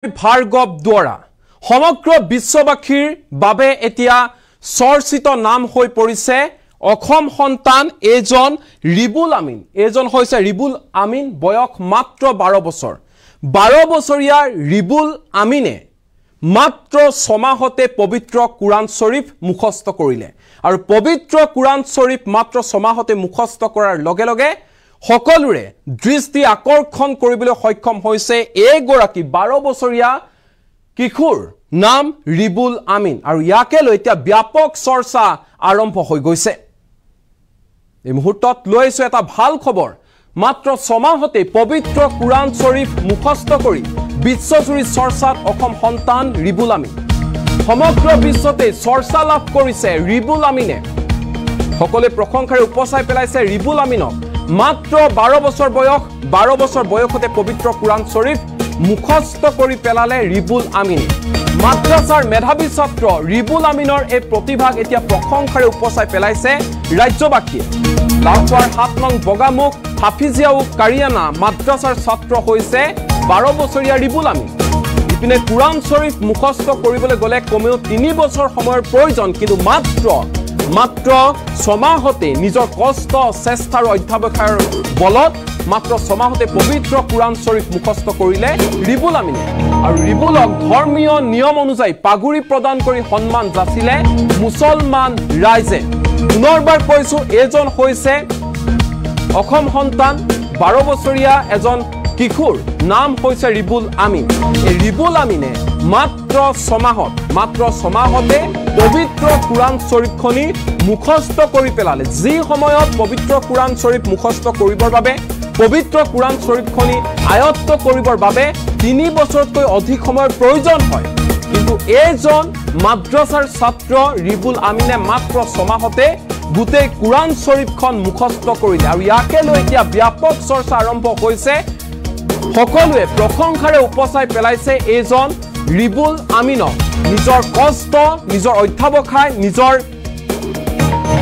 ভাৰ্গৱ দুৱৰা সমগ্ৰ বিশ্ববাসীৰ বাবে এতিয়া চৰ্চিত নাম হৈ পৰিছে অসম সন্তান এজন ৰিবুল আমিন এজন হৈছে ৰিবুল আমিন বয়স মাত্ৰ 12 বছৰ 12 বছৰীয়া ৰিবুল আমিনে মাত্ৰ 6 মাহতে পবিত্ৰ কুৰান শৰীফ মুখস্থ কৰিলে আৰু পবিত্ৰ কুৰান শৰীফ মাত্ৰ 6 মাহতে মুখস্থ কৰাৰ লগে লগে সকলোৰে দৃষ্টি আকৰ্ষণ কৰিবলৈ সক্ষম হৈছে এগৰাকী 12 বছৰীয়া কিশোৰ নাম ৰিবুল আমিন আৰু ইয়াকে লৈ এতিয়া ব্যাপক চৰ্চা আৰম্ভ হৈ গৈছে এই মুহূৰ্তত লৈছো এটা ভাল খবৰ মাত্ৰ 6 মাহতে পবিত্ৰ কুৰান শৰীফ মুখস্থ কৰি বিশ্বজুৰি চৰ্চাত অসম সন্তান ৰিবুল আমিন সমগ্ৰ বিশ্বতে চৰ্চা লাভ কৰিছে ৰিবুল আমিনে সকলোৱে প্ৰশংসাৰে উপচাই পেলাইছে ৰিবুল আমিনক মাত্ৰ 12 বছৰ বয়স 12 বছৰ বয়সতে পবিত্ৰ কুৰান শৰীফ মুখস্থ কৰি পেলালে ৰিবুল আমিন মাদ্ৰাছাৰ মেধাবী ছাত্ৰ ৰিবুল আমিনৰ এই প্ৰতিভাক এতিয়া প্ৰশংসাৰে উপচাই পেলাইছে ৰাজ্যবাসীয়ে লাউপাৰ 7 নং বগামুখ হাফিজিয়াউ কাৰিয়ানা মাদ্ৰাছাৰ ছাত্ৰ হৈছে 12 বছৰীয়া ৰিবুল আমিন ইপিনে কুৰান শৰীফ মুখস্থ কৰিবলৈ গলে কমেও 3 বছৰ সময়ৰ প্ৰয়োজন কিন্তু মাত্ৰ 6 মাহতে নিজৰ কষ্ট চেষ্টাৰ অধ্যাৱসায়ৰ বলত মাত্ৰ 6 মাহতে পবিত্ৰ কুৰান শৰীফ মুখস্থ কৰিলে ৰিবুল আমিনে আৰু ৰিবুলক ধৰ্মীয় নিয়ম অনুযায়ী পাগুৰি প্ৰদান কৰি সন্মান যাচিলে মুছলমান ৰাইজে পুনৰবাৰ কৈছো এজন হৈছে অসম সন্তান 12 বছৰীয়া এজন কিশোৰ নাম হৈছে ৰিবুল আমিন এই ৰিবুল আমিনে মাত্ৰ 6 মাহতে পবিত্ৰ কুৰান শৰীফখনি মুখস্থ কৰি পেলালে যি সময়ত পবিত্ৰ কুৰান শৰীফ মুখস্থ কৰিবৰ বাবে পবিত্ৰ কুৰান শৰীফখনি আয়ত্ত কৰিবৰ বাবে 3 বছৰতকৈ অধিক সময়ৰ প্ৰয়োজন হয় কিন্তু এজন মাদ্ৰাছাৰ ছাত্ৰ ৰিবুল আমিনে মাত্ৰ 6 মাহতে গোটেই কুৰান শৰীফখন মুখস্থ কৰিলে আৰু ইয়াকে লৈ এতিয়া ব্যাপক চৰ্চা আৰম্ভ হৈছে সকলোৱে প্ৰশংসাৰে উপচাই পেলাইছে এজন ৰিবুল আমিনক নিজৰ কষ্ট নিজৰ অধ্যাৱসায় নিজৰ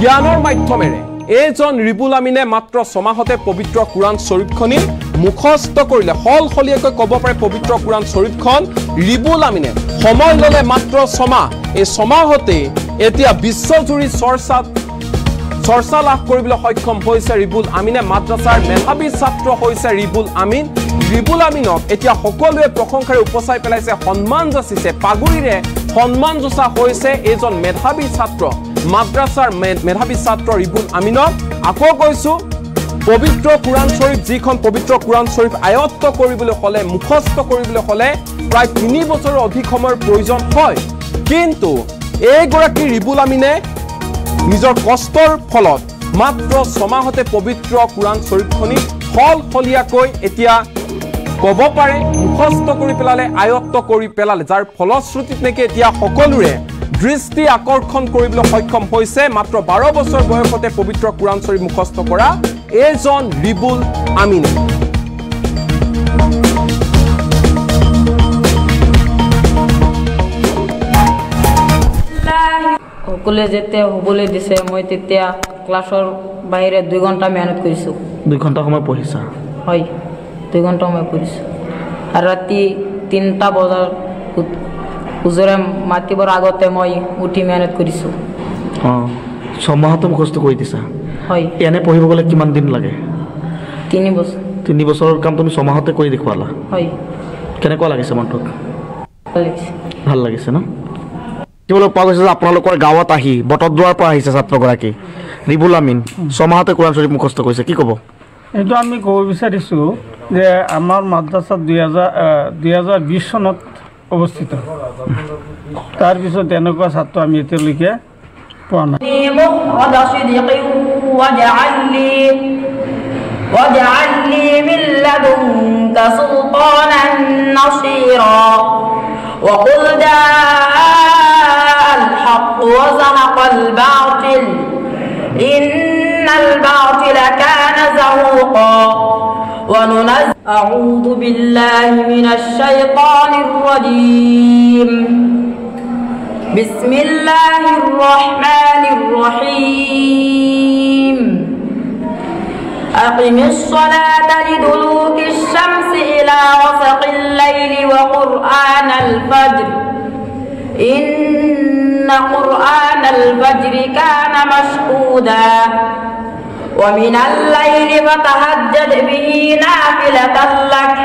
জ্ঞানৰ মাধ্যমেৰে এজন ৰিবুল আমিনে মাত্ৰ 6 মাহতে পবিত্ৰ কুৰান শৰীফখনি মুখস্থ কৰিলে হলহলিয়াকৈ ক'ব পাৰে পবিত্ৰ কুৰান শৰীফখন ৰিবুল আমিনে সময় ললে মাত্ৰ 6 মাহ এই 6 মাহতে এতিয়া বিশ্বজুৰি চৰ্চা লাভ কৰিবলৈ সক্ষম হৈছে ৰিবুল আমিনে মাদ্ৰাছাৰ মেধাবী ছাত্ৰ হৈছে ৰিবুল আমিনক এতিয়া সকলোৱে প্ৰশংসাৰে উপচাই পেলাইছে সন্মান যাচিছে পাগুৰিৰে সন্মান যচা হৈছে এজন মেধাবী ছাত্ৰ মাদ্ৰাছাৰ মেধাবী ছাত্ৰ ৰিবুল আমিনক আকৌ কৈছো পবিত্ৰ কুৰান শৰীফ যিখন পবিত্ৰ কুৰান শৰীফ আয়ত্ত কৰিবলৈ হলে মুখস্থ কৰিবলৈ হলে প্ৰায় 3 বছৰৰ অধিক সময়ৰ প্ৰয়োজন হয় কিন্তু এইগৰাকী ৰিবুল আমিনে নিজৰ কষ্টৰ ফলত মাত্ৰ 6 মাহতে পবিত্ৰ কুৰান শৰীফখনি হলহলিয়াকৈ এতিয়া ক'ব পাৰে মুখস্থ কৰি পেলালে আয়ত্ত কৰি পেলালে যাৰ ফলশ্ৰুতিত নেকি এতিয়া সকলোৰে দৃষ্টি আকৰ্ষণ কৰিবলৈ সক্ষম হৈছে মাত্ৰ 12 বছৰ বয়সতে পবিত্ৰ কুৰান শৰীফ মুখস্থ কৰা এজন ৰিবুল আমিনে সকলে যেতে হ'বলৈ দিছে মই তেতিয়া ক্লাছৰ বাহিৰে 2 ঘণ্টা মেহনত কৰিছো 2 ঘণ্টা সময় পঢ়িছা হয় 2 ঘণ্টা সময় পঢ়িছো আৰু ৰাতি 3টা বজাৰ হুজুৰে মাতিবৰ আগতে মই উঠি মেহনত কৰিছো 6 মাহতে মুখস্থ কৰি দিছা হয় এনে পঢ়িব গলে কিমান দিন লাগে 3 বছৰৰ কাম তুমি 6 মাহতে কৰি দেখুৱালা হয় কেনেকুৱা লাগিছে মনটো ভাল লাগিছে ন কেৱল পোৱা গৈছে যে আপোনালোকৰ গাঁৱত আহি বটদ্ৰৱাৰ পৰা আহিছে ছাত্ৰগৰাকী ৰিবুল আমিন 6 মাহতে কুৰান শৰীফ মুখস্থ কৰিছে কি ক'ব এইটো আমি ক'ব বিচাৰিছোঁ যে আমাৰ মাদ্ৰাছাত 2020 চনত অৱস্থিত তাৰপিছত এনেকুৱা ছাত্ৰ আমি এতিয়ালৈকে পোৱা নাই واجعلني من لدنك سلطانا نصيرا وقل جاء الحق وزهق الباطل إن الباطل كان زهوقا وننزل أعوذ بالله من الشيطان الرجيم بسم الله الرحمن الرحيم أقم الصلاة لدلوك الشمس إلى غسق الليل وقرآن الفجر إن قرآن الفجر كان مشهودا ومن الليل فتهجد به نافلة لك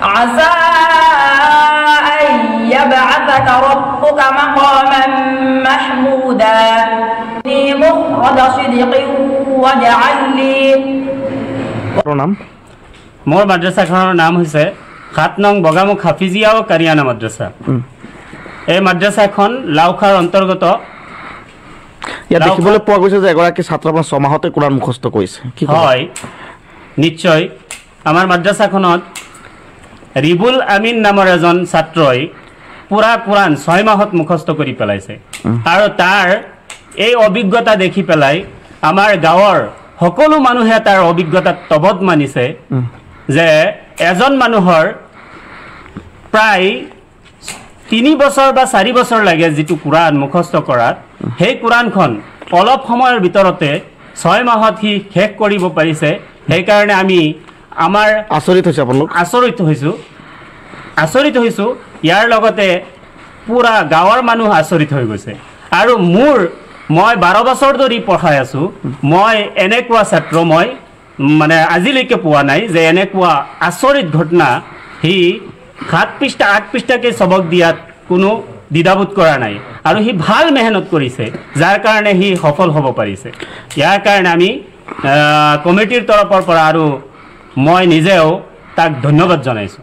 عسى أن يبعثك ربك مقاما محمودا مخرج صدق واجعل لي নাম মোৰ মাদ্ৰাছাখনৰ নাম হৈছে 7 নং বগামুখ হাফিজিয়া ও কাৰিয়ানা মাদ্ৰাছা এই মাদ্ৰাছাখন লাউখাৰ অন্তৰ্গত ইয়াত দেখিবলৈ পোৱা গৈছে যে এগৰাকী ছাত্ৰ আপোনাৰ 6 মাহতে কোৰাণ মুখস্থ কৰিছে কি হয় নিশ্চয় আমাৰ মাদ্ৰাছাখনত ৰিবুল আমিন নামৰ এজন ছাত্ৰই পুৰা কোৰাণ 6 মাহত মুখস্থ কৰি পেলাইছে আৰু তাৰ এই অভিজ্ঞতা দেখি পেলাই আমাৰ গাঁৱৰ সকলো মানুহে তাৰ অভিজ্ঞতাত তবদ মানিছে যে এজন মানুহৰ প্ৰায় 3 বছৰ বা 4 বছৰ লাগে যেটো কোৰাণ মুখস্থ কৰাত সেই কোৰাণখন অলপ সময়ৰ ভিতৰতে 6 মাহত হি শেষ কৰিব পাৰিছে সেই কাৰণে আমি আমাৰ আচৰিত হৈছে আপোনালোক আচৰিত হৈছো ইয়াৰ লগতে পুৰা গাঁৱৰ মানুহ আচৰিত হৈ গৈছে আৰু মই 12 বছৰ ধৰি পঢ়াই আছো মই এনেকুৱা ছাত্ৰ মই মানে আজিলৈকে পোৱা নাই যে এনেকুৱা আচৰিত ঘটনা হি 7 পৃষ্ঠা 8 পৃষ্ঠাকে সবক দিয়াত কোনো দ্বিধাবোধ কৰা নাই আৰু হি ভাল মেহনত কৰিছে যাৰ কাৰণে হি সফল হ'ব পাৰিছে ইয়াৰ কাৰণে আমি কমিটিৰ তৰফৰ পৰা আৰু মই নিজেও তাক ধন্যবাদ জনাইছো